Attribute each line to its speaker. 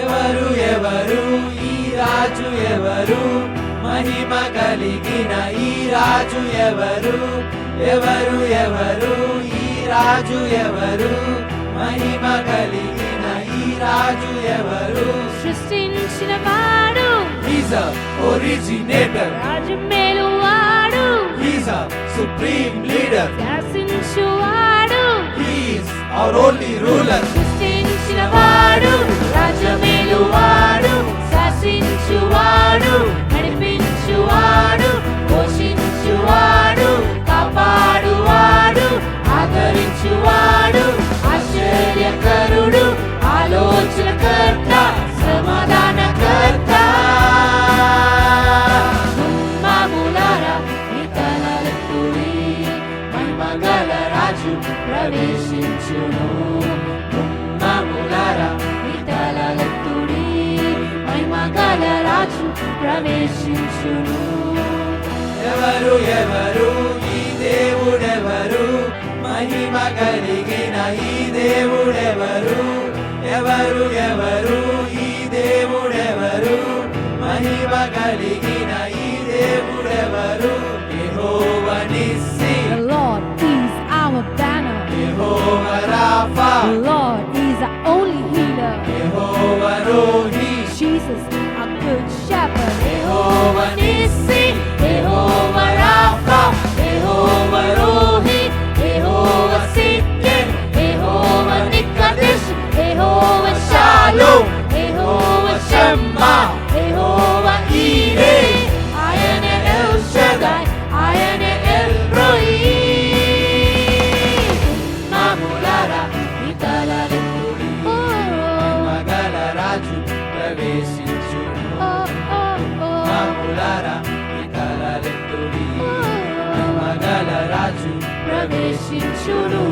Speaker 1: ఎవరు ఎవరు ఈ రాజు ఎవరు, మహిమ కలిగిన ఈ రాజు ఎవరు, ఎవరు ఎవరు ఈ రాజు ఎవరు, మహిమ కలిగిన ఈ రాజు ఎవరు.
Speaker 2: సృష్టించిన వాడు,
Speaker 1: He's a originator,
Speaker 2: Raju మేలువాడు,
Speaker 1: He's a supreme leader,
Speaker 2: శాసించువాడు,
Speaker 1: He's our only ruler.
Speaker 2: సృష్టించిన వాడు, రాజు మేలువాడు, శాసించువాడు, నడిపించువాడు, పోషించువాడు, కాపాడువాడు, ఆదరించువాడు, ఆశ్చర్యకరుడు, ఆలోచనకర్త, సమాధానకర్త. మామూలారా నీ తలలెత్తుడి, మహిమగల రాజు ప్రవేశించును. మామూలారా నీ తలలెత్తుడి, మహిమగల రాజు ప్రవేశించును.
Speaker 1: ఎవరు ఎవరు ఈ దేవుడెవరు, మహిమ కలిగిన ఈ దేవుడెవరు, ఎవరు ఎవరు ఈ దేవుడెవరు, మహిమ కలిగిన ఈ దేవుడెవరు. యెహోవా నిస్సి,
Speaker 2: The Lord is our banner.
Speaker 1: యెహోవా రాఫా,
Speaker 2: The Lord is our only healer.
Speaker 1: యెహోవా రోహి,
Speaker 2: Jesus, our good shepherd.
Speaker 1: యెహోవా నిస్సి,
Speaker 2: Jehovah Rapha, Jehovah Rohi, Jehovah Sikken, Jehovah Nikadesh, Jehovah Shalom, Jehovah Shema, Jehovah Ire, Ayane El Shaddai, Ayane El Roi. Mamulara, Italalekuri,
Speaker 1: మగల రాజు ప్రవేశించును. మామూలారా ఇతరులెత్తుడి, మగల రాజు
Speaker 2: ప్రవేశించును.